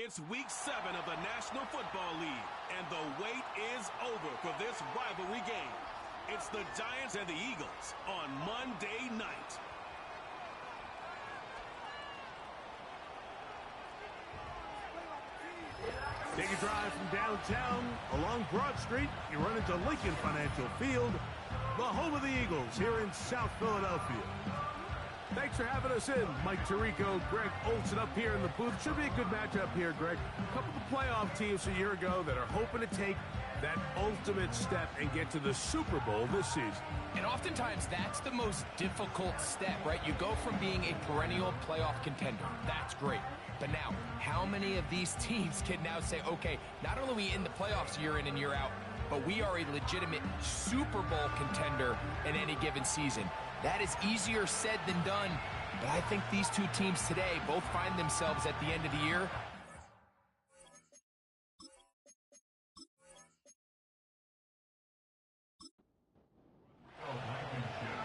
It's week 7 of the National Football League, and the wait is over for this rivalry game. It's the Giants and the Eagles on Monday night. Take a drive from downtown along Broad Street. You run into Lincoln Financial Field, the home of the Eagles here in South Philadelphia. Thanks for having us in. Mike Tirico, Greg Olson up here in the booth. Should be a good matchup here, Greg. A couple of playoff teams a year ago that are hoping to take that ultimate step and get to the Super Bowl this season. And oftentimes that's the most difficult step, right? You go from being a perennial playoff contender. That's great. But now, how many of these teams can now say, okay, not only are we in the playoffs year in and year out, but we are a legitimate Super Bowl contender in any given season? That is easier said than done, but I think these two teams today both find themselves at the end of the year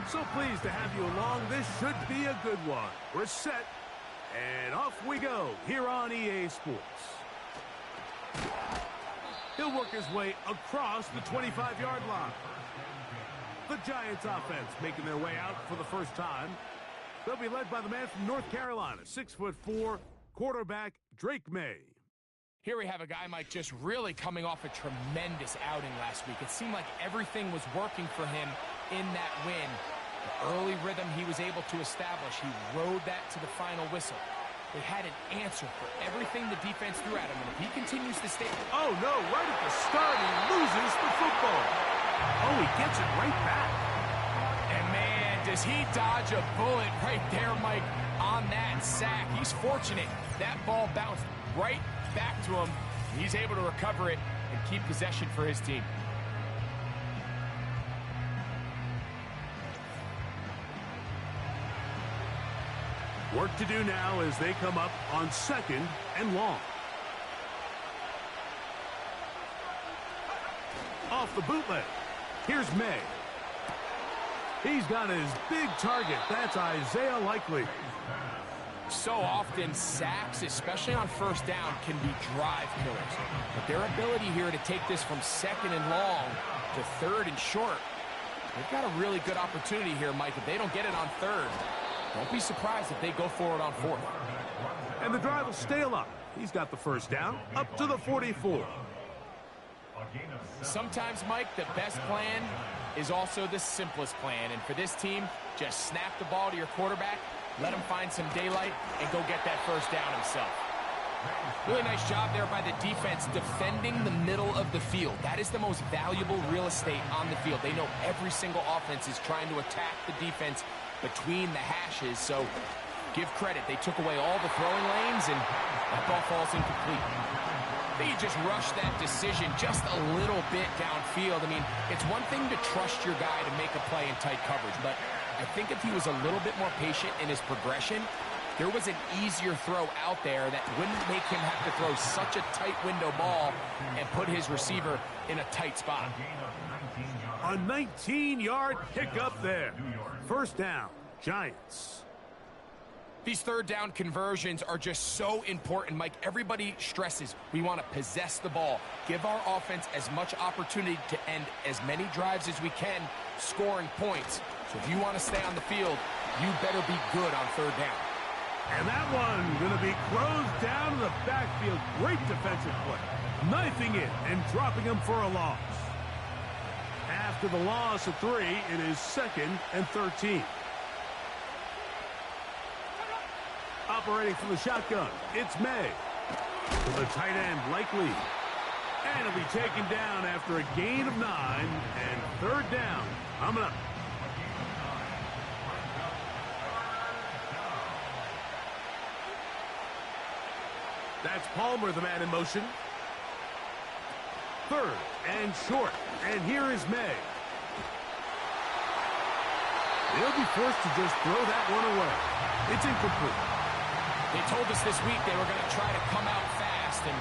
So pleased to have you along. This should be a good one. We're set, and off we go here on EA Sports. He'll work his way across the 25-yard line. The Giants offense making their way out for the first time. They'll be led by the man from North Carolina, 6'4", quarterback Drake May. Here we have a guy, Mike, just really coming off a tremendous outing last week. It seemed like everything was working for him in that win. The early rhythm he was able to establish, he rode that to the final whistle. They had an answer for everything the defense threw at him, and if he continues to stay... Oh, no, right at the start, he loses the football. Oh, he gets it right back. And, man, does he dodge a bullet right there, Mike, on that sack. He's fortunate. That ball bounced right back to him. He's able to recover it and keep possession for his team. Work to do now as they come up on 2nd and long. Off the bootleg. Here's May. He's got his big target. That's Isaiah Likely. So often, sacks, especially on first down, can be drive killers. But their ability here to take this from 2nd and long to 3rd and short, they've got a really good opportunity here, Mike. If they don't get it on 3rd, don't be surprised if they go for it on 4th. And the drive will stay alive. He's got the first down up to the 44. Sometimes, Mike, the best plan is also the simplest plan. And for this team, just snap the ball to your quarterback, let him find some daylight, and go get that first down himself. Really nice job there by the defense defending the middle of the field. That is the most valuable real estate on the field. They know every single offense is trying to attack the defense between the hashes, so give credit. They took away all the throwing lanes, and that ball falls incomplete. They just rushed that decision just a little bit downfield. I mean, it's one thing to trust your guy to make a play in tight coverage, but I think if he was a little bit more patient in his progression, there was an easier throw out there that wouldn't make him have to throw such a tight window ball and put his receiver in a tight spot. A 19-yard pickup there. First down, Giants. These third down conversions are just so important, Mike. Everybody stresses we want to possess the ball, give our offense as much opportunity to end as many drives as we can, scoring points. So if you want to stay on the field, you better be good on third down. And that one going to be closed down in the backfield. Great defensive play. Knifing it and dropping him for a loss. After the loss of 3, it is 2nd and 13. Operating from the shotgun, it's May. To the tight end, Likely. And he'll be taken down after a gain of 9 and 3rd down. Coming up. That's Palmer, the man in motion. 3rd and short. And here is May. They'll be forced to just throw that one away. It's incomplete. They told us this week they were going to try to come out fast, and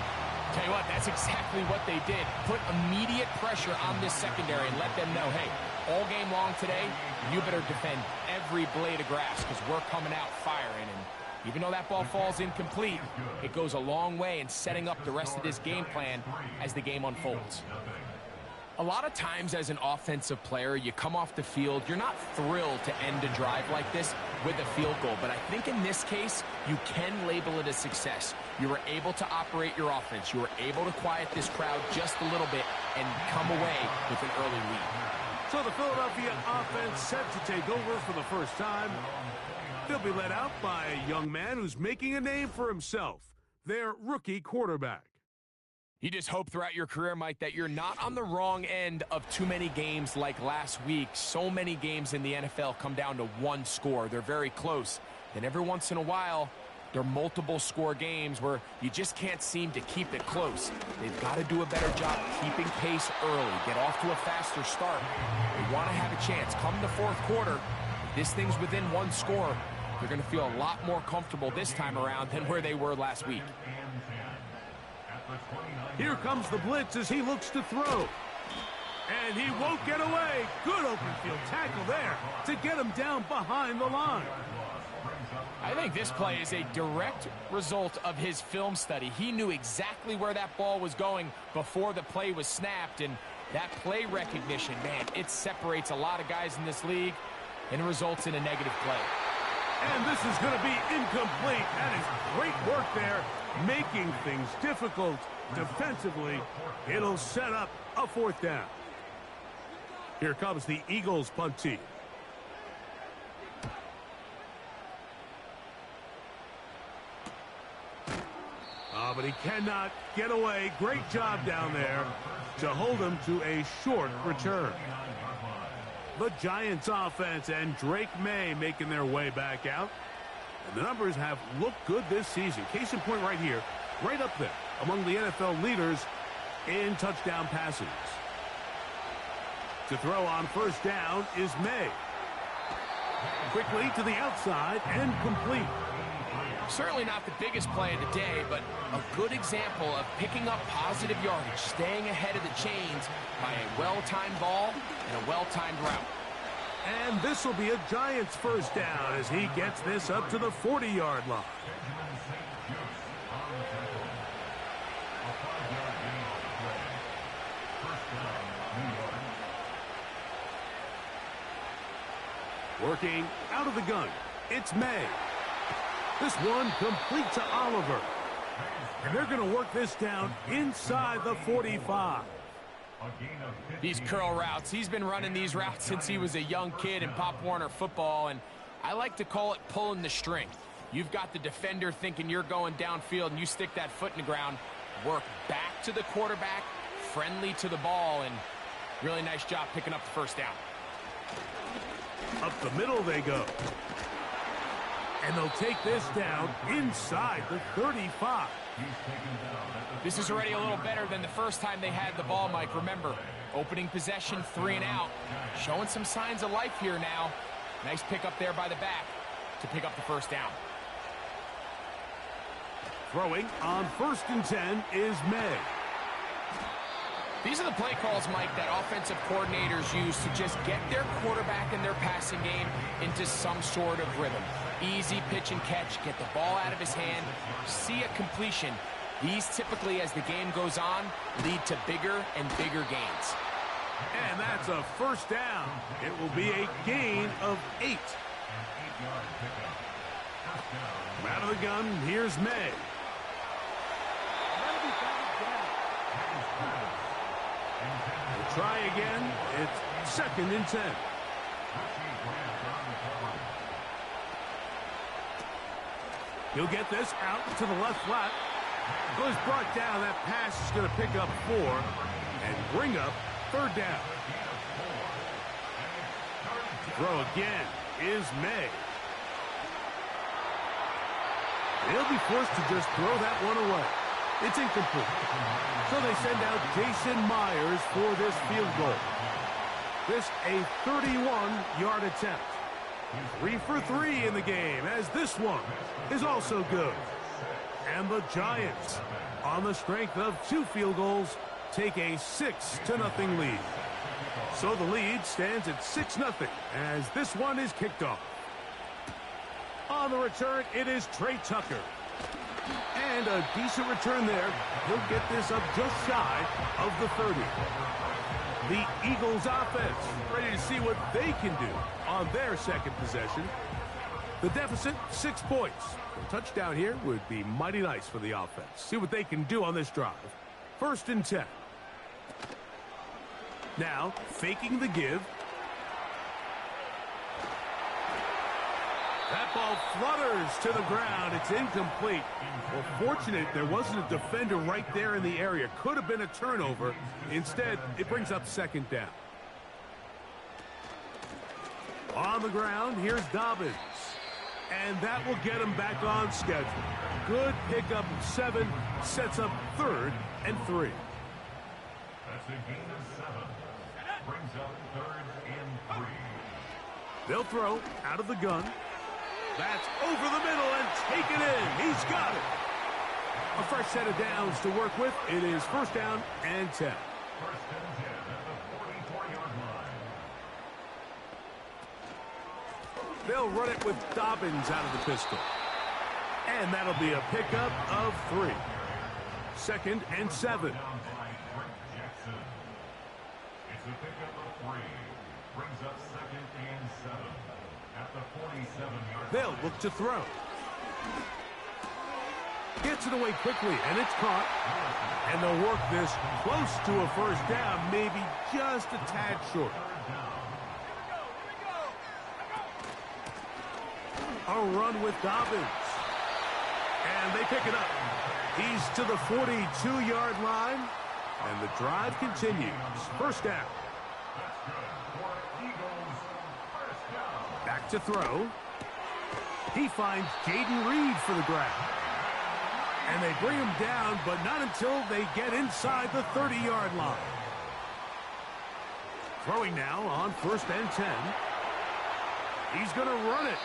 tell you what, that's exactly what they did. Put immediate pressure on this secondary and let them know, hey, all game long today, you better defend every blade of grass because we're coming out firing. And Even though that ball falls incomplete, it goes a long way in setting up the rest of this game plan as the game unfolds. A lot of times as an offensive player, you come off the field, you're not thrilled to end a drive like this with a field goal. But I think in this case, you can label it a success. You were able to operate your offense. You were able to quiet this crowd just a little bit and come away with an early lead. So the Philadelphia offense set to take over for the first time. They'll be led out by a young man who's making a name for himself, their rookie quarterback. You just hope throughout your career, Mike, that you're not on the wrong end of too many games like last week. So many games in the NFL come down to one score. They're very close. And every once in a while, there are multiple score games where you just can't seem to keep it close. They've got to do a better job keeping pace early, get off to a faster start. They want to have a chance. Come the fourth quarter, if this thing's within one score, they're going to feel a lot more comfortable this time around than where they were last week. Here comes the blitz as he looks to throw. And he won't get away. Good open field tackle there to get him down behind the line. I think this play is a direct result of his film study. He knew exactly where that ball was going before the play was snapped. And that play recognition, man, it separates a lot of guys in this league and it results in a negative play. And this is going to be incomplete. That is great work there, making things difficult defensively. It'll set up a fourth down. Here comes the Eagles punt team. But he cannot get away. Great job down there to hold him to a short return. The Giants offense and Drake May making their way back out. And the numbers have looked good this season. Case in point right here, right up there among the NFL leaders in touchdown passes. To throw on first down is May. Quickly to the outside and complete. Certainly not the biggest play of the day, but a good example of picking up positive yardage, staying ahead of the chains by a well-timed ball and a well-timed route. And this will be a Giants first down as he gets this up to the 40-yard line. Working out of the gun, it's May. This one complete to Oliver. And they're going to work this down inside the 45. These curl routes, he's been running these routes since he was a young kid in Pop Warner football, and I like to call it pulling the string. You've got the defender thinking you're going downfield, and you stick that foot in the ground, work back to the quarterback, friendly to the ball, and really nice job picking up the first down. Up the middle they go. And they'll take this down inside the 35. This is already a little better than the first time they had the ball, Mike. Remember, opening possession, 3 and out. Showing some signs of life here now. Nice pick up there by the back to pick up the first down. Throwing on 1st and 10 is May. These are the play calls, Mike, that offensive coordinators use to just get their quarterback and their passing game into some sort of rhythm. Easy pitch and catch, get the ball out of his hand, see a completion. These typically, as the game goes on, lead to bigger and bigger gains. And that's a first down. It will be a gain of 8. Out of the gun, here's May. We'll try again. It's 2nd and 10. He'll get this out to the left flat. Goes brought down. That pass is going to pick up 4 and bring up 3rd down. Throw again is May. He'll be forced to just throw that one away. It's incomplete. So they send out Jason Myers for this field goal. This a 31-yard attempt. 3 for 3 in the game, as this one is also good. And the Giants, on the strength of 2 field goals, take a 6-0 lead. So the lead stands at 6-0 as this one is kicked off. On On the return, it is Trey Tucker. And a decent return there. He'll get this up just shy of the 30. The Eagles offense ready to see what they can do on their second possession. The deficit, 6 points. A touchdown here would be mighty nice for the offense. See what they can do on this drive. 1st and 10. Now, faking the give. That ball flutters to the ground. It's incomplete. Well, fortunate there wasn't a defender right there in the area. Could have been a turnover. Instead, it brings up 2nd down. On the ground, here's Dobbins. And that will get him back on schedule. Good pickup of 7. Sets up 3rd and 3. That's a gain of 7. Brings up 3rd and 3. They'll throw out of the gun. That's over the middle and taken in. He's got it. A fresh set of downs to work with. It is 1st down and 10. 1st and 10 at the 44-yard line. They'll run it with Dobbins out of the pistol. And that'll be a pickup of 3. 2nd and 7. Down by Rick Jackson. It's a pickup of 3. Brings up 2nd and 7 at the 47-yard line. They'll look to throw. Gets it away quickly, and it's caught. And they'll work this close to a 1st down, maybe just a tad short. A run with Dobbins. And they pick it up. He's to the 42-yard line. And the drive continues. 1st down. Back to throw. He finds Jaden Reed for the grab. And they bring him down, but not until they get inside the 30-yard line. Throwing now on 1st and 10. He's going to run it.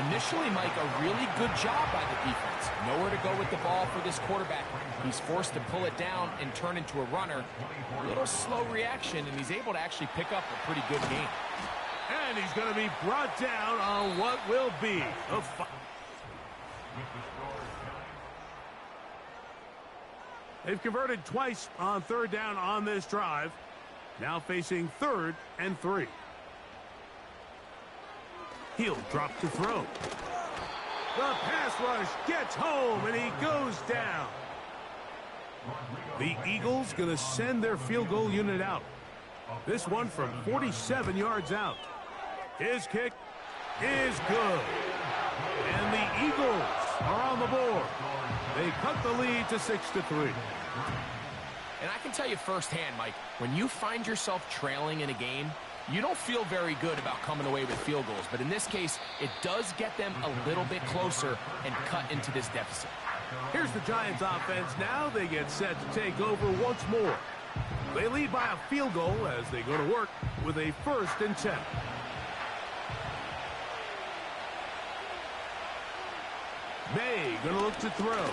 Initially, Mike, a really good job by the defense. Nowhere to go with the ball for this quarterback. He's forced to pull it down and turn into a runner. A little slow reaction, and he's able to actually pick up a pretty good game. And he's going to be brought down on what will be a fight. They've converted twice on 3rd down on this drive. Now facing 3rd and 3. He'll drop to throw. The pass rush gets home, and he goes down. The Eagles going to send their field goal unit out. This one from 47 yards out. His kick is good. And the Eagles are on the board. They cut the lead to 6-3. And I can tell you firsthand, Mike, when you find yourself trailing in a game, you don't feel very good about coming away with field goals. But in this case, it does get them a little bit closer and cut into this deficit. Here's the Giants offense now. They get set to take over once more. They lead by a field goal as they go to work with a 1st and 10. May going to look to throw.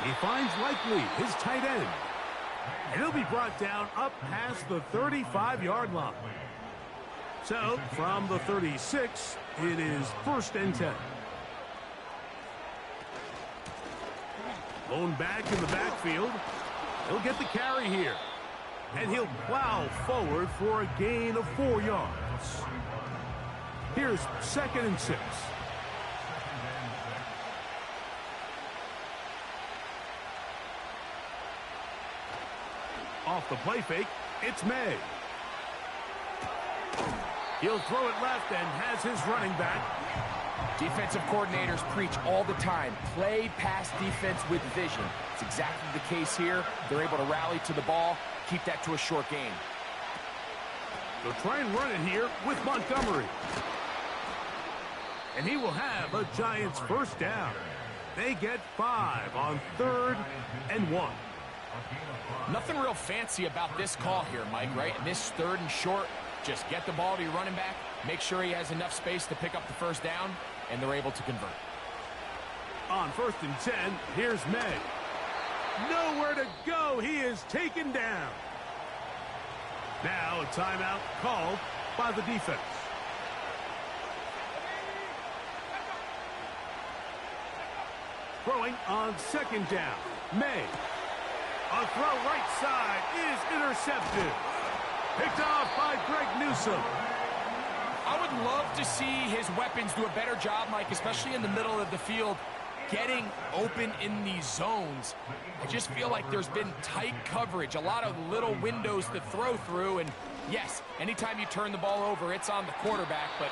He finds Likely, his tight end. And he'll be brought down up past the 35-yard line. So, from the 36, it is 1st and 10. Lone back in the backfield. He'll get the carry here. And he'll plow forward for a gain of 4 yards. Here's 2nd and 6. Off the play fake, it's May. He'll throw it left and has his running back. Defensive coordinators preach all the time, play pass defense with vision. It's exactly the case here. They're able to rally to the ball, keep that to a short gain. They'll try and run it here with Montgomery. And he will have a Giants 1st down. They get 5 on 3rd and 1. Nothing real fancy about this call here, Mike, right? And this 3rd and short, just get the ball to your running back, make sure he has enough space to pick up the 1st down, and they're able to convert. On 1st and 10, here's May. Nowhere to go. He is taken down. Now a timeout called by the defense. Throwing on second down. May. A throw right side is intercepted. Picked off by Greg Newsome. I would love to see his weapons do a better job, Mike, especially in the middle of the field, getting open in these zones. I just feel like there's been tight coverage, a lot of little windows to throw through, and yes, anytime you turn the ball over, it's on the quarterback, but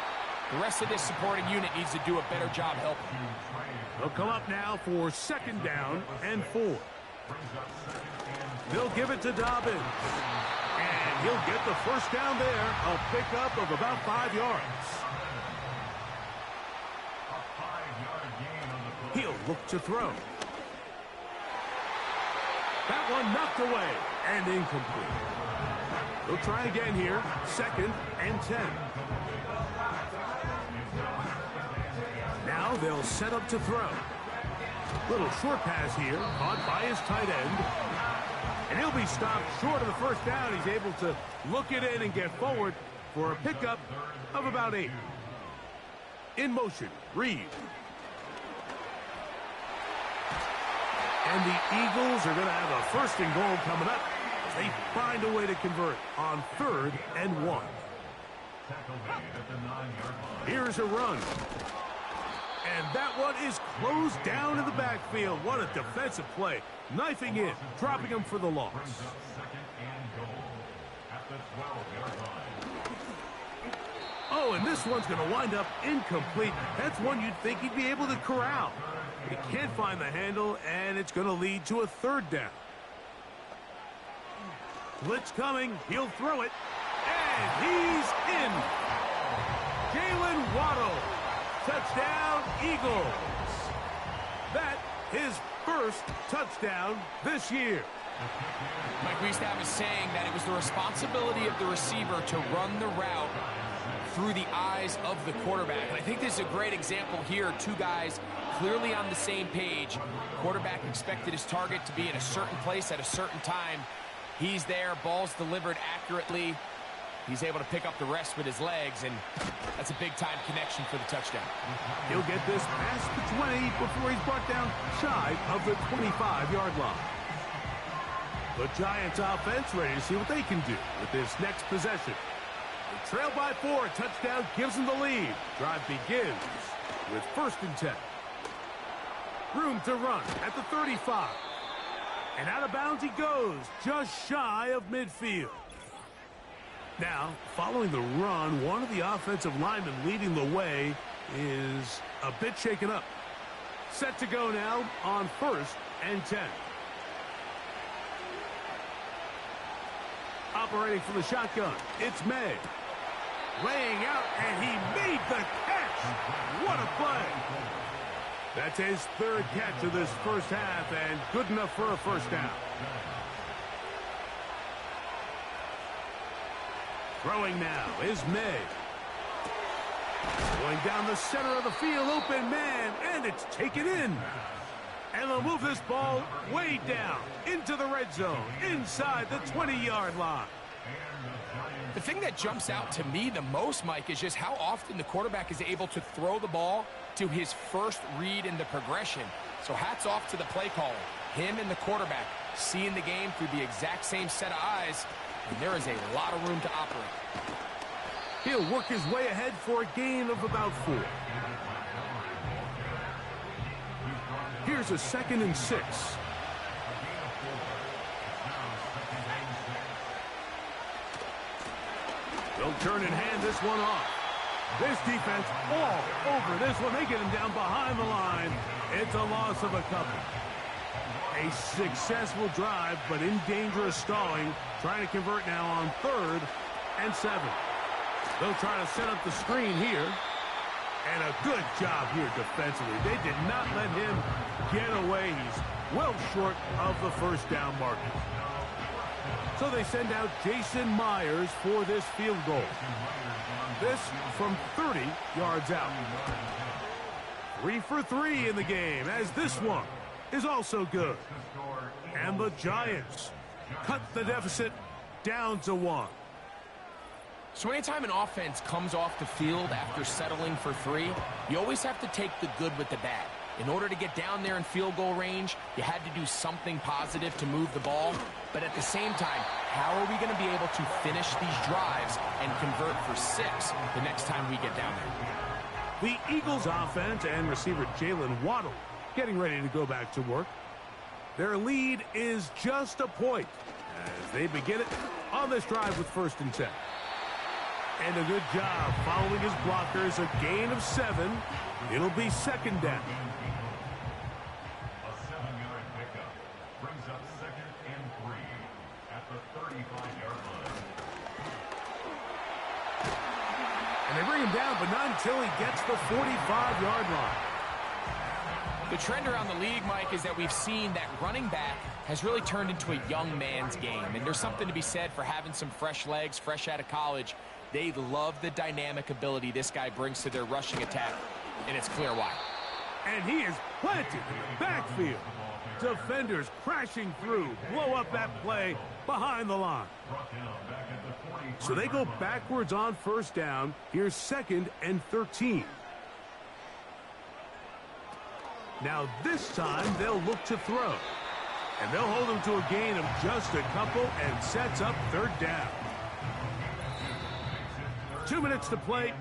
the rest of this supporting unit needs to do a better job helping. They'll come up now for second down and 4. They'll give it to Dobbins. And he'll get the first down there, a pickup of about 5 yards. He'll look to throw. That one knocked away and incomplete. They'll try again here, second and 10. Now they'll set up to throw. Little short pass here, caught by his tight end. And he'll be stopped short of the first down. He's able to look it in and get forward for a pickup of about 8. In motion, Reed. And the Eagles are going to have a first and goal coming up as they find a way to convert on 3rd and 1. Here's a run. And that one is closed down in the backfield. What a defensive play. Knifing in, dropping him for the loss. Oh, and this one's going to wind up incomplete. That's one you'd think he'd be able to corral. He can't find the handle, and it's going to lead to a 3rd down. Blitz coming. He'll throw it. And he's in. Jalen Waddle. Touchdown, Eagles. That his first touchdown this year. Mike, we used to have a saying that it was the responsibility of the receiver to run the route through the eyes of the quarterback. And I think this is a great example here. 2 guys clearly on the same page. Quarterback expected his target to be in a certain place at a certain time. He's there, ball's delivered accurately. He's able to pick up the rest with his legs, and that's a big-time connection for the touchdown. He'll get this past the 20 before he's brought down shy of the 25-yard line. The Giants offense ready to see what they can do with this next possession. They trail by 4. Touchdown gives them the lead. Drive begins with 1st and 10. Room to run at the 35. And out of bounds he goes, just shy of midfield. Now, following the run, one of the offensive linemen leading the way is a bit shaken up. Set to go now on 1st and 10. Operating from the shotgun, it's May. Laying out, and he made the catch. What a play. That's his 3rd catch of this first half, and good enough for a first down. Throwing now is May. Going down the center of the field, open man, and it's taken in. And they'll move this ball way down into the red zone, inside the 20-yard line. The thing that jumps out to me the most, Mike, is just how often the quarterback is able to throw the ball to his first read in the progression. So hats off to the play caller. Him and the quarterback seeing the game through the exact same set of eyes. And there is a lot of room to operate. He'll work his way ahead for a gain of about 4. Here's a 2nd and 6. They'll turn and hand this one off. This defense all over this one. They get him down behind the line. It's a loss of a couple. A successful drive, but in danger of stalling. Trying to convert now on 3rd and 7. They'll try to set up the screen here. And a good job here defensively. They did not let him get away. He's well short of the first down marker. So they send out Jason Myers for this field goal. This from 30 yards out. 3 for 3 in the game, as this one is also good. And the Giants cut the deficit down to 1. So anytime an offense comes off the field after settling for 3, you always have to take the good with the bad. In order to get down there in field goal range, you had to do something positive to move the ball. But at the same time, how are we going to be able to finish these drives and convert for 6 the next time we get down there? The Eagles offense and receiver Jalen Waddle getting ready to go back to work. Their lead is just a point as they begin it on this drive with 1st and 10. And a good job following his blockers, a gain of 7. It'll be 2nd down. A 7-yard pickup brings up 2nd and 3 at the 35-yard line. And they bring him down, but not until he gets the 45-yard line. The trend around the league, Mike, is that we've seen that running back has really turned into a young man's game. And there's something to be said for having some fresh legs, fresh out of college. They love the dynamic ability this guy brings to their rushing attack, and it's clear why. And he is planted in the backfield. Defenders crashing through, blow up that play behind the line. So they go backwards on 1st down. Here's 2nd and 13. Now this time they'll look to throw. And they'll hold him to a gain of just a couple and sets up 3rd down. 2 minutes to play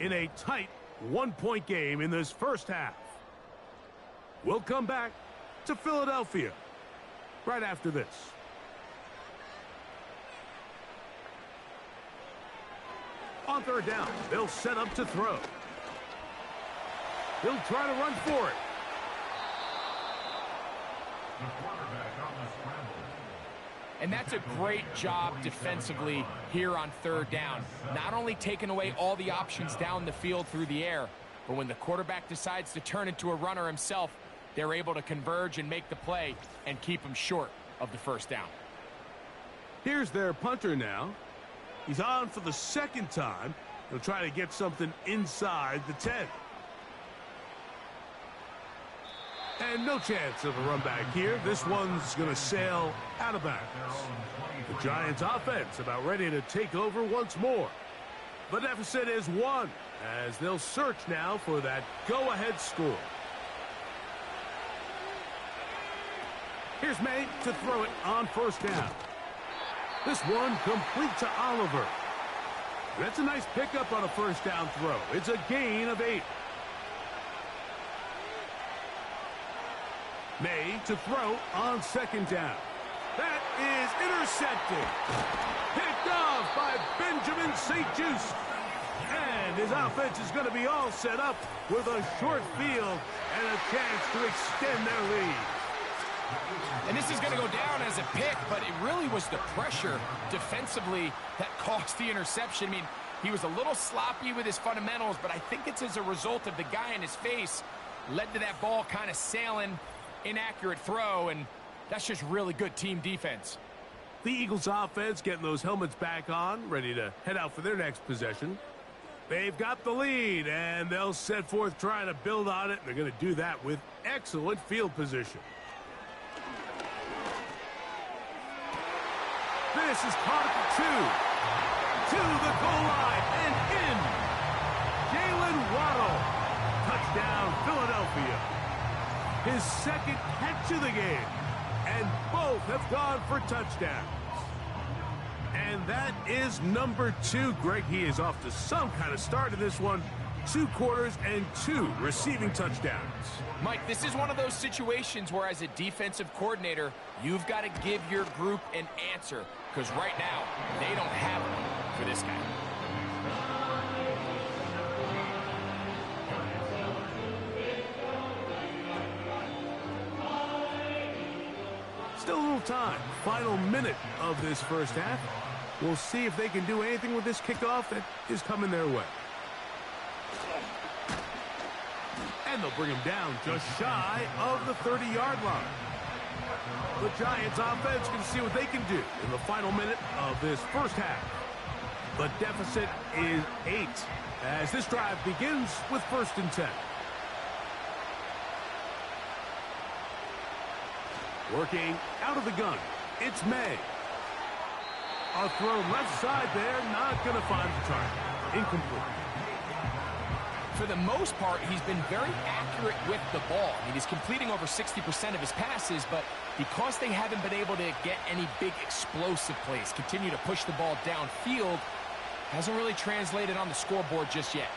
in a tight 1-point game in this first half. We'll come back to Philadelphia right after this. On 3rd down, they'll set up to throw. He'll try to run for it. And that's a great job defensively here on 3rd down. Not only taking away all the options down the field through the air, but when the quarterback decides to turn into a runner himself, they're able to converge and make the play and keep him short of the 1st down. Here's their punter now. He's on for the 2nd time. He'll try to get something inside the 10. And no chance of a run back here. This one's going to sail out of bounds. The Giants offense about ready to take over once more. The deficit is 1 as they'll search now for that go-ahead score. Here's May to throw it on 1st down. This one complete to Oliver. That's a nice pickup on a 1st down throw. It's a gain of 8. May to throw on 2nd down. That is intercepted. Picked off by Benjamin St-Juste. And his offense is going to be all set up with a short field and a chance to extend their lead. And this is going to go down as a pick, but it really was the pressure defensively that caused the interception. I mean, he was a little sloppy with his fundamentals, but I think it's as a result of the guy in his face led to that ball kind of sailing. Inaccurate throw, and that's just really good team defense. The Eagles offense getting those helmets back on, ready to head out for their next possession. They've got the lead, and they'll set forth trying to build on it. They're going to do that with excellent field position. This is caught at the 2. To the goal line and in. Jalen Waddle. Touchdown, Philadelphia. His 2nd catch of the game. And both have gone for touchdowns. And that is number 2. Greg, he is off to some kind of start in this one. 2 quarters and 2 receiving touchdowns. Mike, this is one of those situations where as a defensive coordinator, you've got to give your group an answer. Because right now, they don't have one for this guy. Still a little time. Final minute of this first half. We'll see if they can do anything with this kickoff that is coming their way. And they'll bring him down just shy of the 30-yard line. The Giants offense can see what they can do in the final minute of this first half. The deficit is 8 as this drive begins with 1st and 10. Working out of the gun, it's May. A throw left side there, not going to find the target. Incomplete. For the most part, he's been very accurate with the ball. I mean, he's completing over 60% of his passes, but because they haven't been able to get any big explosive plays, continue to push the ball downfield, hasn't really translated on the scoreboard just yet.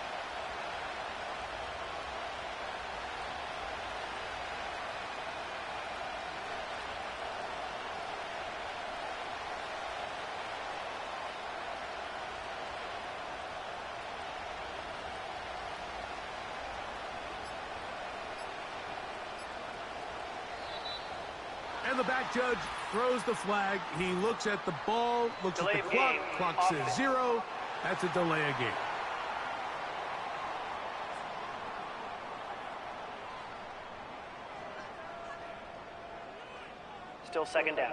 And the back judge throws the flag. He looks at the ball, looks at the clock. Clock says 0. That's a delay of game. Still second down.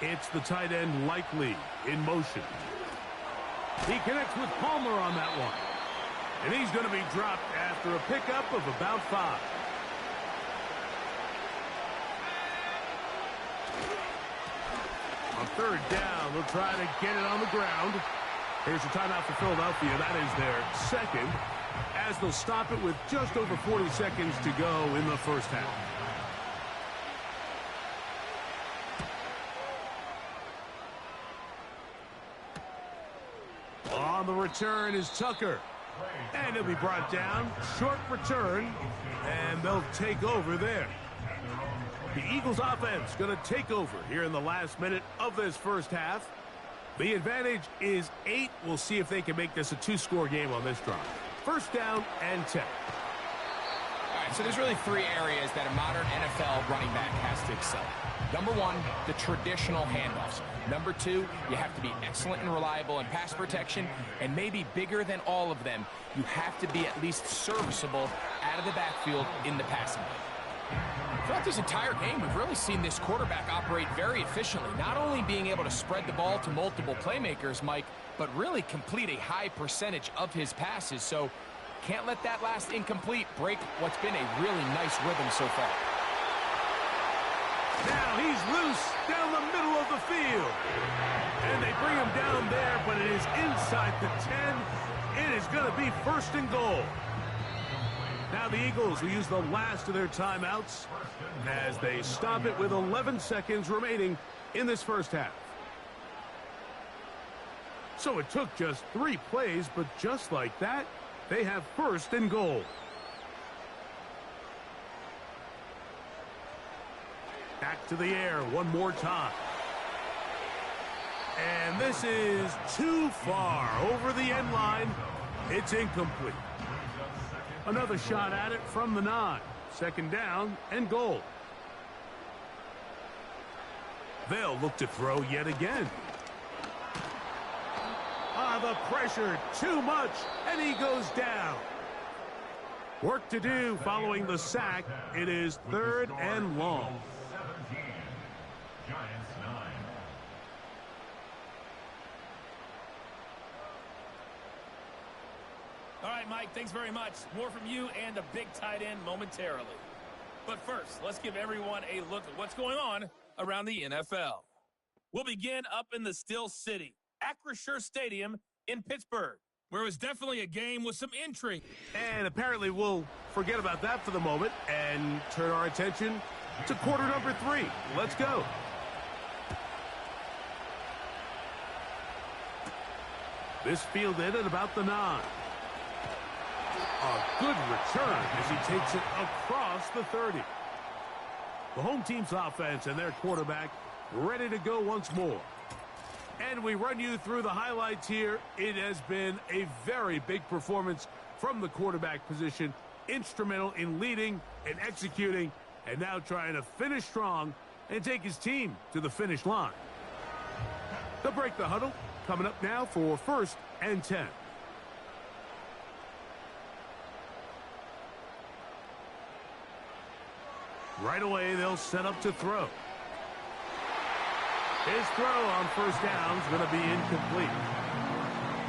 It's the tight end Likely in motion. He connects with Palmer on that one. And he's going to be dropped after a pickup of about 5. On third down, they'll try to get it on the ground. Here's a timeout for Philadelphia. That is their second, as they'll stop it with just over 40 seconds to go in the first half. On the return is Tucker. And he'll be brought down. Short return. And they'll take over there. The Eagles offense going to take over here in the last minute of this first half. The advantage is 8. We'll see if they can make this a 2-score game on this drive. First down and 10. All right, so there's really 3 areas that a modern NFL running back has to excel at. Number 1, the traditional handoffs. Number 2, you have to be excellent and reliable in pass protection. And maybe bigger than all of them, you have to be at least serviceable out of the backfield in the passing game. Throughout this entire game, we've really seen this quarterback operate very efficiently, not only being able to spread the ball to multiple playmakers, Mike, but really complete a high percentage of his passes. So can't let that last incomplete break what's been a really nice rhythm so far. Now he's loose down the middle of the field. And they bring him down there, but it is inside the 10. It is going to be first and goal. Now the Eagles will use the last of their timeouts as they stop it with 11 seconds remaining in this first half. So it took just 3 plays, but just like that, they have first and goal. Back to the air one more time. And this is too far over the end line. It's incomplete. Another shot at it from the 9. Second down and goal. They'll look to throw yet again. The pressure, too much, and he goes down. Work to do following the sack. It is third and long. 17. Giants 9. All right, Mike, thanks very much. More from you and the big tight end momentarily. But first, let's give everyone a look at what's going on around the NFL. We'll begin up in the Still City, Acrisure Stadium in Pittsburgh, where it was definitely a game with some intrigue. And apparently we'll forget about that for the moment and turn our attention to quarter number 3. Let's go. This fielded at about the 9. A good return as he takes it across the 30. The home team's offense and their quarterback ready to go once more. And we run you through the highlights here. It has been a very big performance from the quarterback position. Instrumental in leading and executing, and now trying to finish strong and take his team to the finish line. They'll break the huddle. Coming up now for first and 10. Right away, they'll set up to throw. His throw on first down is going to be incomplete.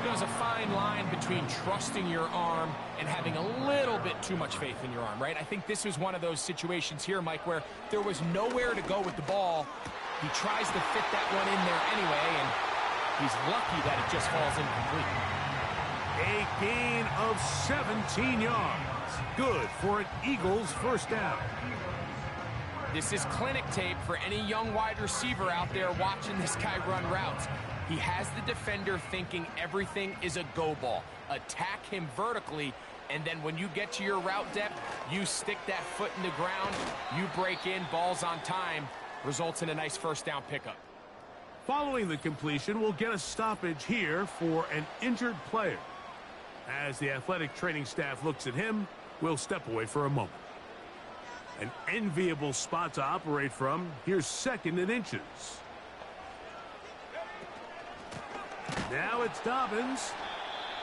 There's a fine line between trusting your arm and having a little bit too much faith in your arm, right? I think this was one of those situations here, Mike, where there was nowhere to go with the ball. He tries to fit that one in there anyway, and he's lucky that it just falls incomplete. A gain of 17 yards. Good for an Eagles first down. This is clinic tape for any young wide receiver out there watching this guy run routes. He has the defender thinking everything is a go ball. Attack him vertically, and then when you get to your route depth, you stick that foot in the ground, you break in, ball's on time, results in a nice first down pickup. Following the completion, we'll get a stoppage here for an injured player. As the athletic training staff looks at him, we'll step away for a moment. An enviable spot to operate from. Here's 2nd and inches. Now it's Dobbins.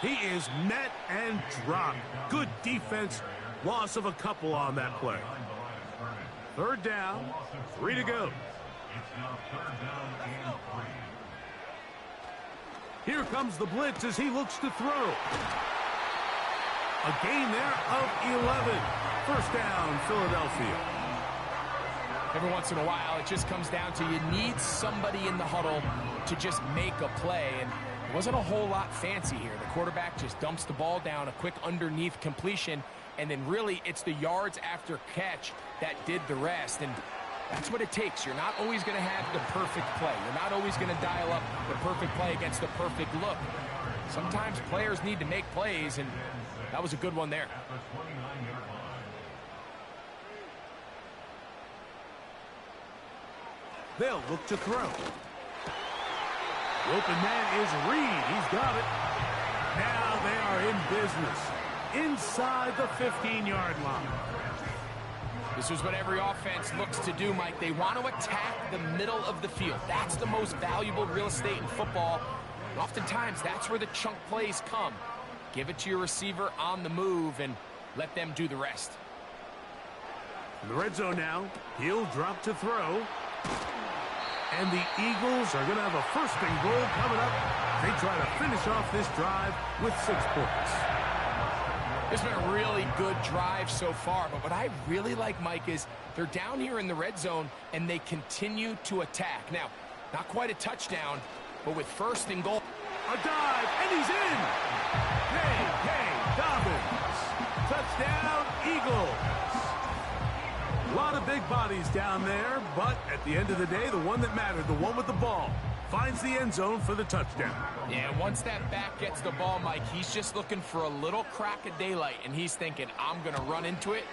He is met and dropped. Good defense. Loss of a couple on that play. 3rd down. 3 to go. Here comes the blitz as he looks to throw. A gain there of 11. First down, Philadelphia. Every once in a while, it just comes down to you need somebody in the huddle to just make a play, and it wasn't a whole lot fancy here. The quarterback just dumps the ball down, a quick underneath completion, and then really it's the yards after catch that did the rest, and that's what it takes. You're not always going to have the perfect play. You're not always going to dial up the perfect play against the perfect look. Sometimes players need to make plays, and that was a good one there. They'll look to throw. The open man is Reed. He's got it. Now they are in business. Inside the 15-yard line. This is what every offense looks to do, Mike. They want to attack the middle of the field. That's the most valuable real estate in football. And oftentimes, that's where the chunk plays come. Give it to your receiver on the move and let them do the rest. In the red zone now, he'll drop to throw. And the Eagles are going to have a 1st and goal coming up. They try to finish off this drive with 6 points. It's been a really good drive so far, but what I really like, Mike, is they're down here in the red zone, and they continue to attack. Now, not quite a touchdown, but with 1st and goal. A dive, and he's in! Hey, Dobbins. Touchdown, Eagles. A lot of big bodies down there, but at the end of the day, the one that mattered, the one with the ball, finds the end zone for the touchdown. Yeah, once that back gets the ball, Mike, he's just looking for a little crack of daylight, and he's thinking, I'm going to run into it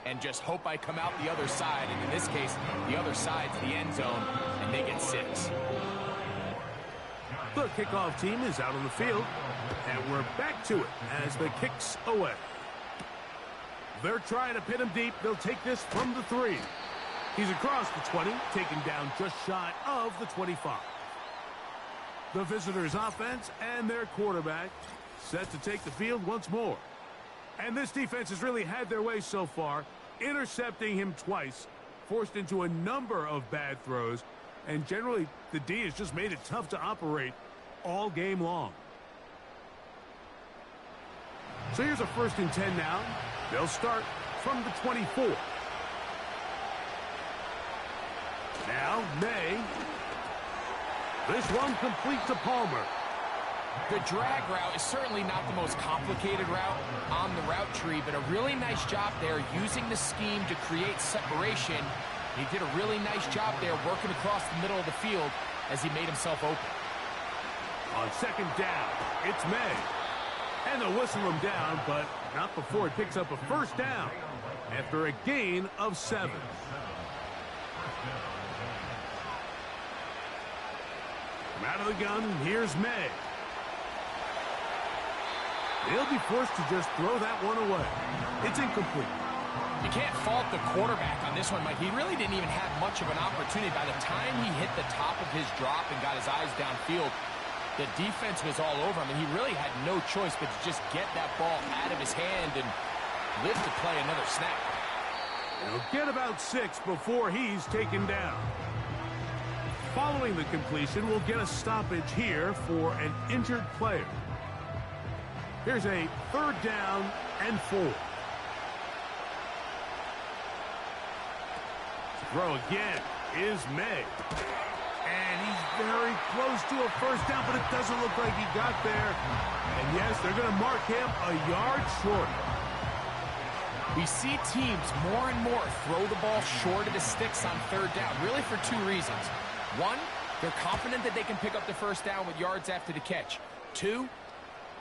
and just hope I come out the other side. And in this case, the other side's the end zone, and they get 6. The kickoff team is out on the field, and we're back to it as the kick's away. They're trying to pin him deep. They'll take this from the 3. He's across the 20, taken down just shy of the 25. The visitors' offense and their quarterback set to take the field once more. And this defense has really had their way so far, intercepting him twice, forced into a number of bad throws, and generally the D has just made it tough to operate all game long. So here's a 1st and 10 now. They'll start from the 24. Now, May. This one complete to Palmer. The drag route is certainly not the most complicated route on the route tree, but a really nice job there using the scheme to create separation. He did a really nice job there working across the middle of the field as he made himself open. On 2nd down, it's May. And they'll whistle him down, but not before he picks up a 1st down after a gain of 7. From out of the gun, here's May. He'll be forced to just throw that one away. It's incomplete. You can't fault the quarterback on this one, Mike. He really didn't even have much of an opportunity. By the time he hit the top of his drop and got his eyes downfield, the defense was all over him, and he really had no choice but to just get that ball out of his hand and live to play another snap. He'll get about 6 before he's taken down. Following the completion, we'll get a stoppage here for an injured player. Here's a 3rd down and 4. Throw again is May. And he's very close to a first down, but it doesn't look like he got there. And yes, they're going to mark him a yard short. We see teams more and more throw the ball short of the sticks on 3rd down, really for 2 reasons. 1, they're confident that they can pick up the first down with yards after the catch. 2,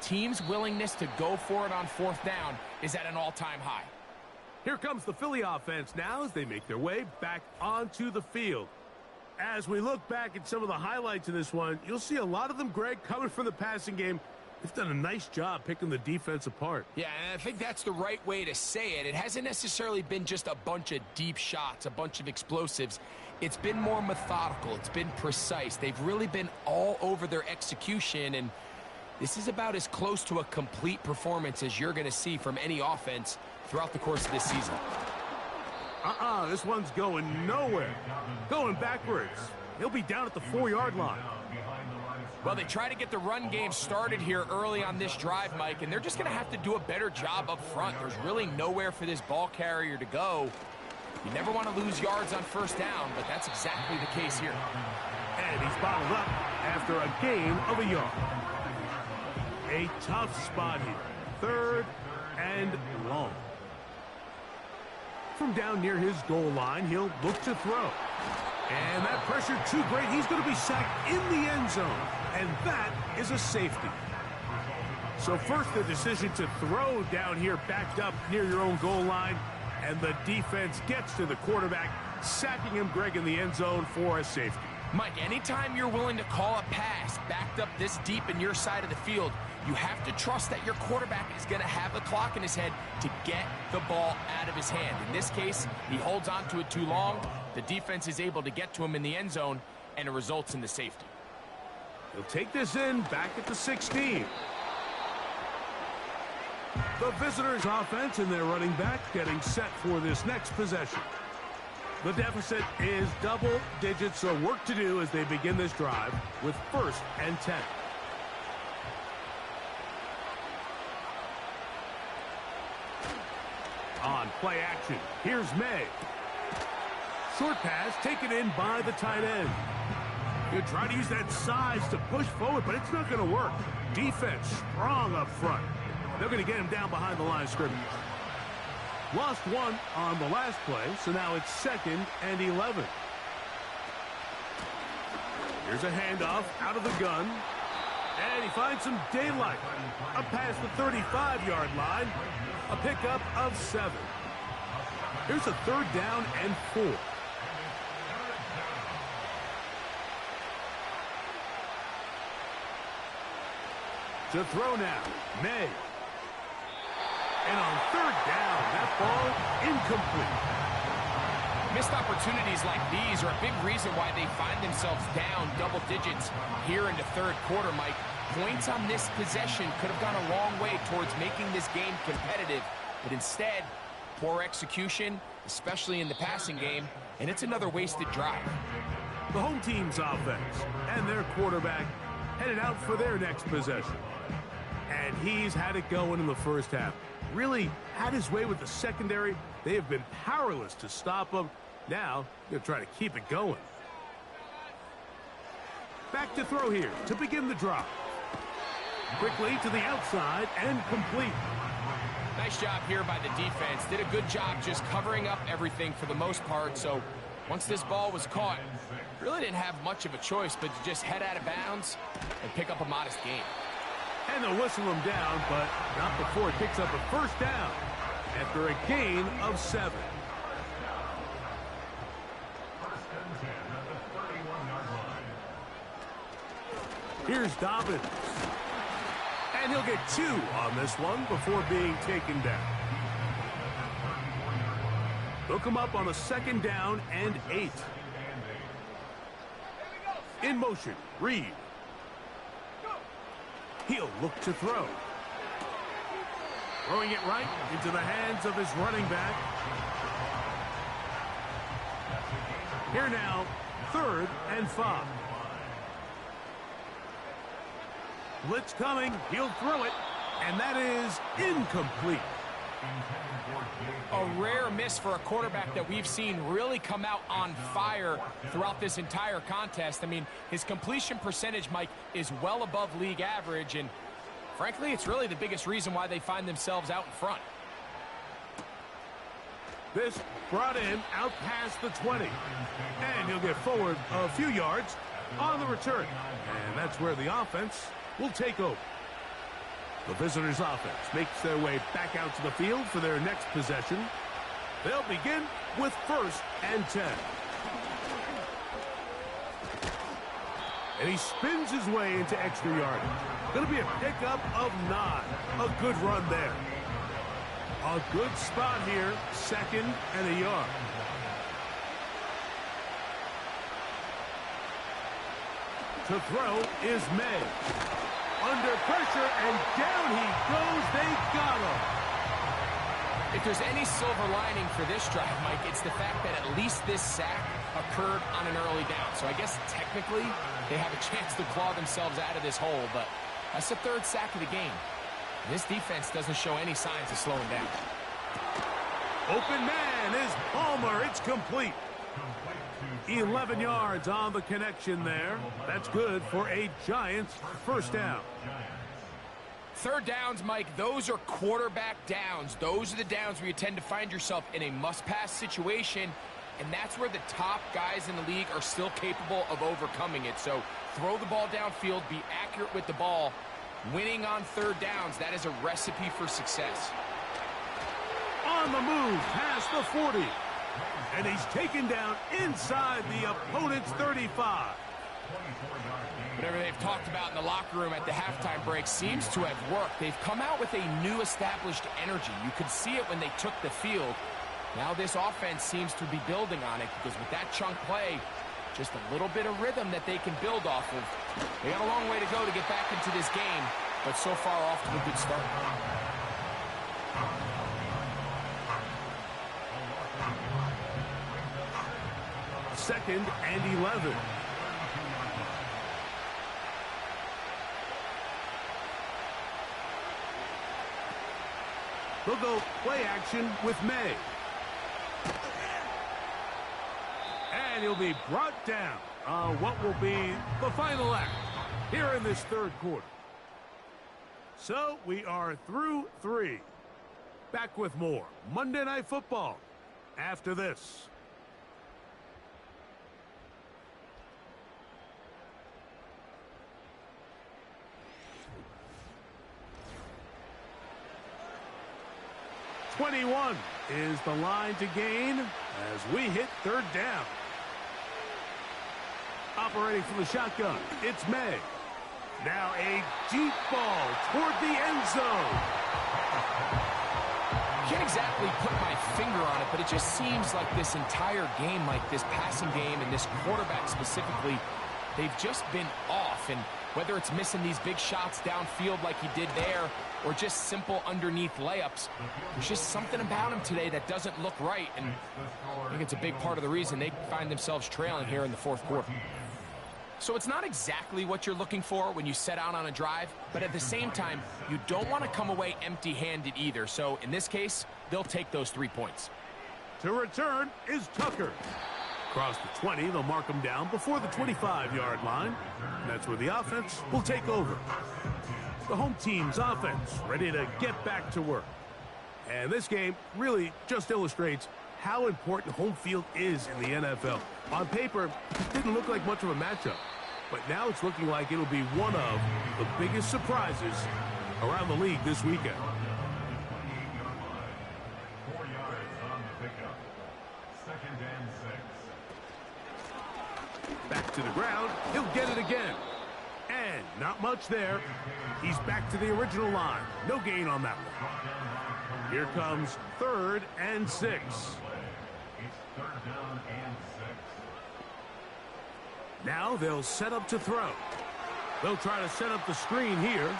teams' willingness to go for it on 4th down is at an all-time high. Here comes the Philly offense now as they make their way back onto the field. As we look back at some of the highlights in this one, you'll see a lot of them, Greg, coming from the passing game. They've done a nice job picking the defense apart. Yeah, and I think that's the right way to say it. It hasn't necessarily been just a bunch of deep shots, a bunch of explosives. It's been more methodical. It's been precise. They've really been all over their execution, and this is about as close to a complete performance as you're going to see from any offense throughout the course of this season. This one's going nowhere. Going backwards. He'll be down at the 4-yard line. Well, they try to get the run game started here early on this drive, Mike, and they're just going to have to do a better job up front. There's really nowhere for this ball carrier to go. You never want to lose yards on 1st down, but that's exactly the case here. And he's bottled up after a gain of a yard. A tough spot here. 3rd and long. From down near his goal line, he'll look to throw. And that pressure too great. He's going to be sacked in the end zone. And that is a safety. So first the decision to throw down here backed up near your own goal line. And the defense gets to the quarterback, sacking him, Greg, in the end zone for a safety. Mike, anytime you're willing to call a pass backed up this deep in your side of the field, you have to trust that your quarterback is going to have the clock in his head to get the ball out of his hand. In this case, he holds on to it too long. The defense is able to get to him in the end zone, and it results in the safety. He'll take this in back at the 16. The visitors' offense and their running back getting set for this next possession. The deficit is double digits, so work to do as they begin this drive with 1st and 10. On play action, here's May. Short pass taken in by the tight end. He'll try to use that size to push forward, but it's not going to work. Defense strong up front. They're going to get him down behind the line of scrimmage. Lost 1 on the last play, so now it's 2nd and 11. Here's a handoff out of the gun. And he finds some daylight. Up past the 35-yard line. A pickup of 7. Here's a 3rd down and 4. To throw now, May. And on 3rd down, that ball incomplete. Missed opportunities like these are a big reason why they find themselves down double digits here in the 3rd quarter, Mike. Points on this possession could have gone a long way towards making this game competitive, but instead, poor execution, especially in the passing game, and it's another wasted drive. The home team's offense and their quarterback headed out for their next possession. And he's had it going in the first half. Really had his way with the secondary. They have been powerless to stop him. Now, they're trying to keep it going. Back to throw here to begin the drive. Quickly to the outside and complete. Nice job here by the defense. Did a good job just covering up everything for the most part. So once this ball was caught, really didn't have much of a choice but to just head out of bounds and pick up a modest gain. And they'll whistle him down, but not before it picks up a 1st down after a gain of 7. Here's Dobbins. And he'll get 2 on this one before being taken down. They'll come up on a 2nd down and 8. In motion, Reed. He'll look to throw. Throwing it right into the hands of his running back. Here now, 3rd and 5. Blitz coming. He'll throw it. And that is incomplete. A rare miss for a quarterback that we've seen really come out on fire throughout this entire contest. I mean, his completion percentage, Mike, is well above league average, and frankly, it's really the biggest reason why they find themselves out in front. This brought in out past the 20. And he'll get forward a few yards on the return. And that's where the offense will take over. The visitors' offense makes their way back out to the field for their next possession. They'll begin with 1st and 10. And he spins his way into extra yardage. Going to be a pickup of 9. A good run there. A good spot here, 2nd and a yard. To throw is May. Under pressure, and down he goes. They got him. If there's any silver lining for this drive, Mike, it's the fact that at least this sack occurred on an early down. So I guess technically they have a chance to claw themselves out of this hole, but that's the 3rd sack of the game. This defense doesn't show any signs of slowing down. Open man is Palmer. It's complete. 11 yards on the connection there. That's good for a Giants 1st down. 3rd downs, Mike, those are quarterback downs. Those are the downs where you tend to find yourself in a must-pass situation, and that's where the top guys in the league are still capable of overcoming it. So throw the ball downfield, be accurate with the ball. Winning on 3rd downs, that is a recipe for success. On the move past the 40. And he's taken down inside the opponent's 35. Whatever they've talked about in the locker room at the halftime break seems to have worked. They've come out with a new established energy. You could see it when they took the field. Now this offense seems to be building on it because with that chunk play, just a little bit of rhythm that they can build off of. They got a long way to go to get back into this game, but so far off to a good start. 2nd and 11. They'll go play action with May. And he'll be brought down on what will be the final act here in this 3rd quarter. So we are through 3. Back with more Monday Night Football after this. .21 is the line to gain as we hit 3rd down. Operating from the shotgun, it's May. Now a deep ball toward the end zone. Can't exactly put my finger on it, but it just seems like this entire game, like this passing game and this quarterback specifically, they've just been off. And whether it's missing these big shots downfield like he did there or just simple underneath layups, there's just something about him today that doesn't look right. And I think it's a big part of the reason they find themselves trailing here in the 4th quarter. So it's not exactly what you're looking for when you set out on a drive, but at the same time, you don't want to come away empty-handed either. So in this case, they'll take those 3 points. To return is Tucker. Across the 20, they'll mark him down before the 25-yard line. And that's where the offense will take over. The home team's offense ready to get back to work. And this game really just illustrates how important home field is in the NFL. On paper, it didn't look like much of a matchup, but now it's looking like it'll be one of the biggest surprises around the league this weekend. 4 yards on the pickup. 2nd and 6. Back to the ground, he'll get it again. And not much there. He's back to the original line. No gain on that one. Here comes 3rd and 6. It's 3rd down and 6. Now they'll set up to throw. They'll try to set up the screen here.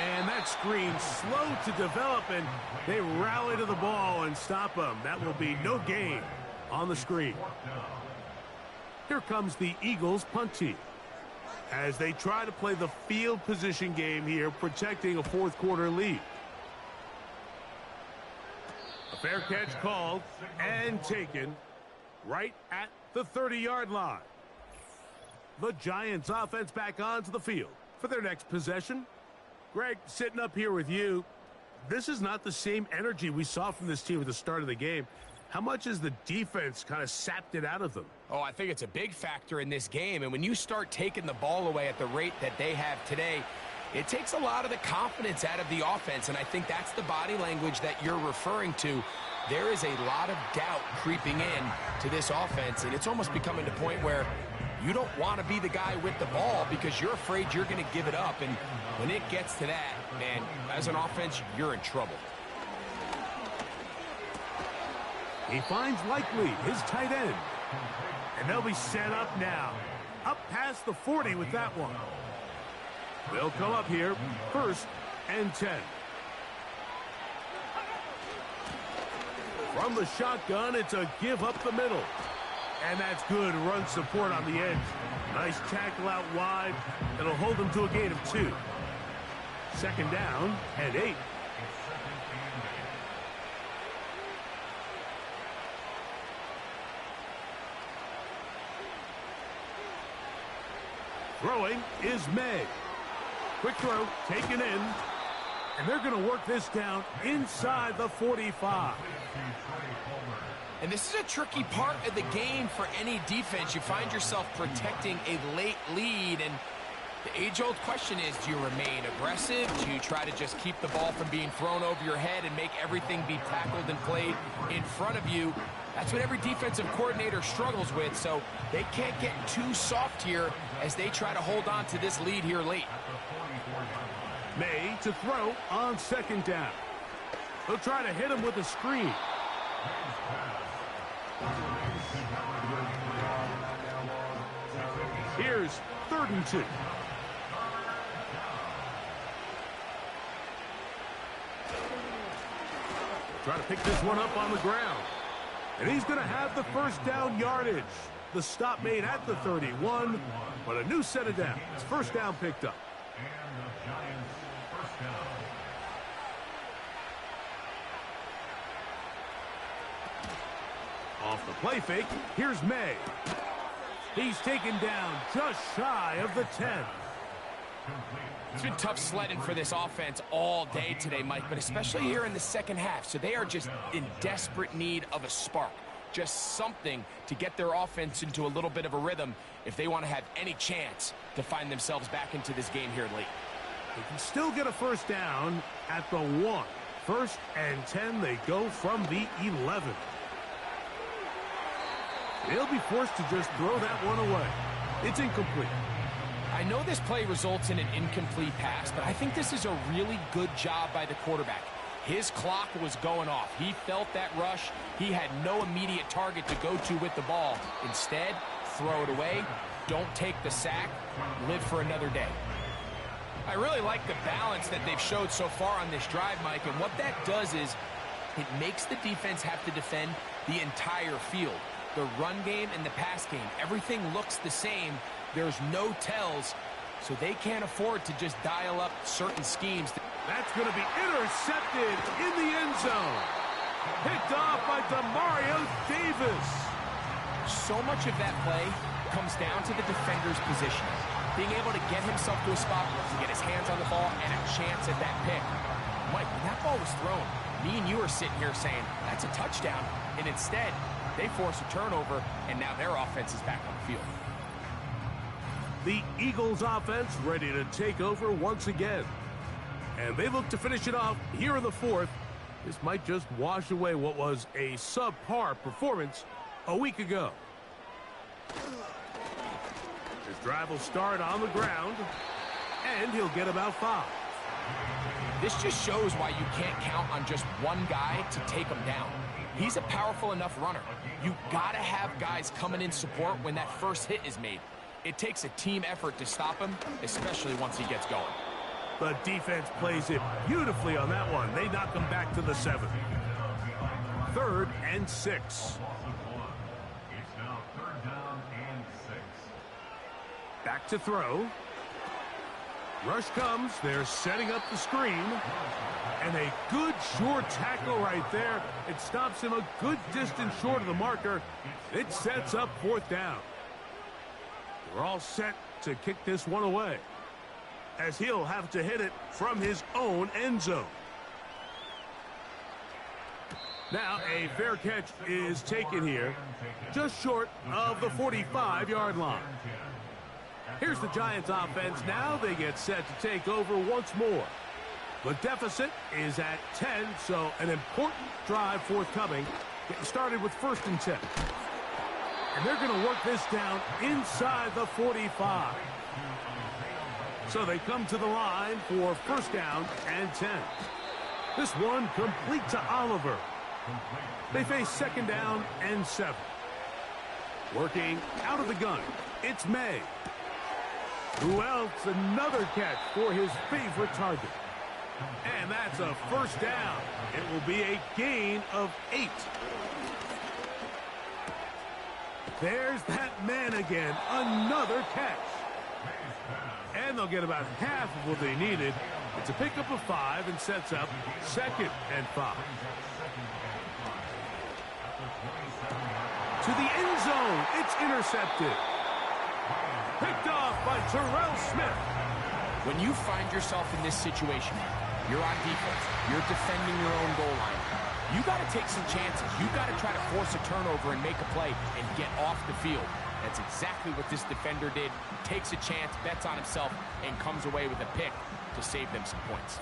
And that screen slow to develop, and they rally to the ball and stop them. That will be no gain on the screen. Here comes the Eagles punt team. as they try to play the field position game here, protecting a fourth quarter lead. A fair catch called and taken right at the 30-yard line. The Giants offense back onto the field for their next possession. Greg, sitting up here with you, this is not the same energy we saw from this team at the start of the game. How much has the defense kind of sapped it out of them? Oh, I think it's a big factor in this game. And when you start taking the ball away at the rate that they have today, it takes a lot of the confidence out of the offense. And I think that's the body language that you're referring to. There is a lot of doubt creeping in to this offense. And it's almost becoming to the point where you don't want to be the guy with the ball because you're afraid you're going to give it up. And when it gets to that, man, as an offense, you're in trouble. He finds Likely, his tight end. And they'll be set up now. Up past the 40 with that one. They'll come up here, 1st and 10. From the shotgun, it's a give up the middle. And that's good run support on the edge. Nice tackle out wide. It'll hold them to a gain of 2. 2nd down and 8. Throwing is May. Quick throw, taken in. And they're going to work this down inside the 45. And this is a tricky part of the game for any defense. You find yourself protecting a late lead, and the age-old question is, do you remain aggressive? Do you try to just keep the ball from being thrown over your head and make everything be tackled and played in front of you? That's what every defensive coordinator struggles with, so they can't get too soft here as they try to hold on to this lead here late. May to throw on 2nd down. They'll try to hit him with a screen. Here's 3rd and 2. Try to pick this one up on the ground. And he's going to have the 1st down yardage. The stop made at the 31, but a new set of downs. 1st down picked up. And the Giants' 1st down. Off the play fake, here's May. He's taken down just shy of the 10. It's been tough sledding for this offense all day today, Mike, but especially here in the second half. So they are just in desperate need of a spark, just something to get their offense into a little bit of a rhythm if they want to have any chance to find themselves back into this game here late. They can still get a 1st down at the 1. 1st and 10, they go from the 11. They'll be forced to just throw that one away. It's incomplete. I know this play results in an incomplete pass, but I think this is a really good job by the quarterback. His clock was going off. He felt that rush. He had no immediate target to go to with the ball. Instead, throw it away. Don't take the sack. Live for another day. I really like the balance that they've showed so far on this drive, Mike, and what that does is it makes the defense have to defend the entire field. The run game and the pass game, everything looks the same. There's no tells, so they can't afford to just dial up certain schemes. That's going to be intercepted in the end zone. Picked off by Demario Davis. So much of that play comes down to the defender's position. Being able to get himself to a spot to get his hands on the ball and a chance at that pick. Mike, when that ball was thrown, me and you are sitting here saying, that's a touchdown. And instead, they force a turnover, and now their offense is back on the field. The Eagles offense ready to take over once again. And they look to finish it off here in the 4th. This might just wash away what was a subpar performance a week ago. His drive will start on the ground, and he'll get about 5. This just shows why you can't count on just one guy to take him down. He's a powerful enough runner. You gotta have guys coming in support when that first hit is made. It takes a team effort to stop him, especially once he gets going. The defense plays it beautifully on that one. They knock him back to the 7. 3rd and 6. It's now 3rd down and 6. Back to throw. Rush comes. They're setting up the screen. And a good short tackle right there. It stops him a good distance short of the marker. It sets up fourth down. We're all set to kick this one away, as he'll have to hit it from his own end zone. Now a fair catch is taken here, just short of the 45-yard line. Here's the Giants offense. Now they get set to take over once more. The deficit is at 10, so an important drive forthcoming. Getting started with 1st and 10. And they're going to work this down inside the 45. So they come to the line for 1st down and 10. This one complete to Oliver. They face 2nd down and 7. Working out of the gun, it's May. Who else? Another catch for his favorite target. And that's a 1st down. It will be a gain of 8. There's that man again. Another catch. And they'll get about half of what they needed. It's a pickup of 5 and sets up 2nd and 5. To the end zone. It's intercepted. Picked off by Terrell Smith. When you find yourself in this situation, you're on defense, you're defending your own goal line, you got to take some chances. You got to try to force a turnover and make a play and get off the field. That's exactly what this defender did. Takes a chance, bets on himself, and comes away with a pick to save them some points.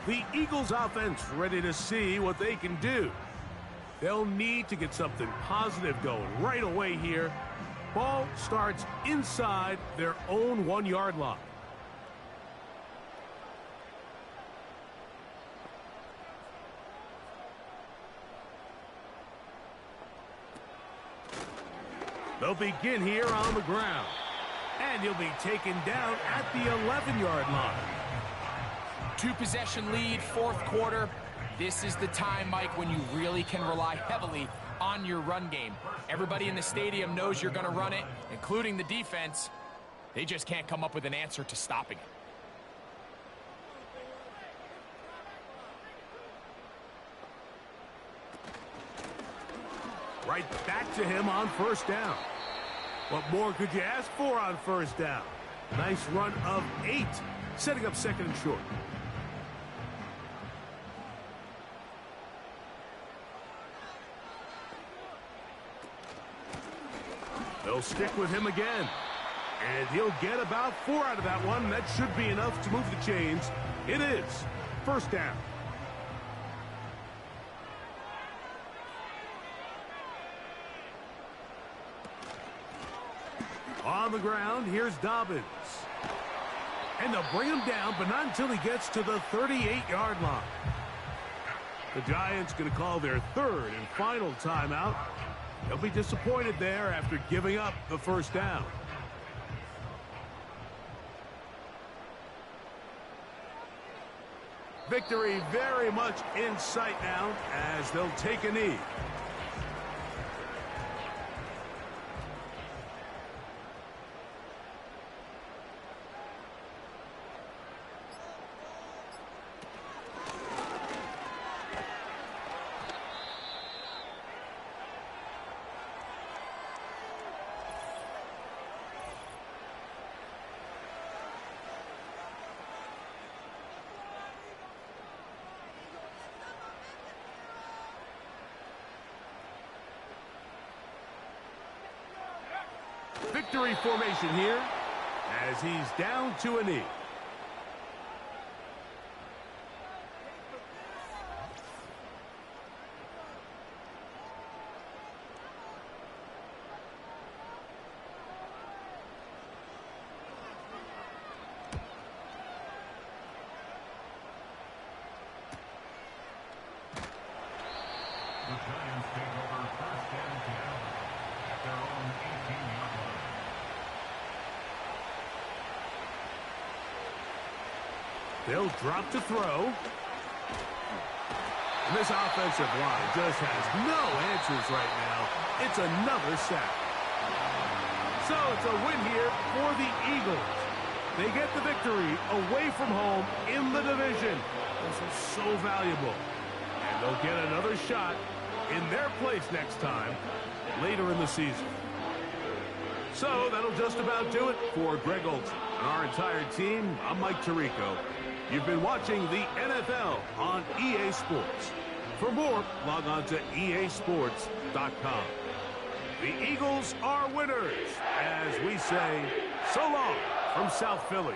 The Eagles offense ready to see what they can do. They'll need to get something positive going right away here. Ball starts inside their own 1-yard line. They'll begin here on the ground. And he'll be taken down at the 11-yard line. 2-possession lead, 4th quarter. This is the time, Mike, when you really can rely heavily on your run game. Everybody in the stadium knows you're going to run it, including the defense. They just can't come up with an answer to stopping it. Right back to him on 1st down. What more could you ask for on 1st down? Nice run of 8, setting up 2nd and short. They'll stick with him again. And he'll get about 4 out of that one. That should be enough to move the chains. It is 1st down. On the ground, here's Dobbins. And they'll bring him down, but not until he gets to the 38-yard line. The Giants going to call their 3rd and final timeout. They'll be disappointed there after giving up the 1st down. Victory very much in sight now as they'll take a knee. Victory formation here as he's down to a knee. The Giants take over 1st and 10 at their own 18-yard line. They'll drop to throw. And this offensive line just has no answers right now. It's another sack. So it's a win here for the Eagles. They get the victory away from home in the division. This is so valuable. And they'll get another shot in their place next time later in the season. So that'll just about do it for Greg Olson and our entire team. I'm Mike Tirico. You've been watching the NFL on EA Sports. For more, log on to easports.com. The Eagles are winners, as we say so long from South Philly.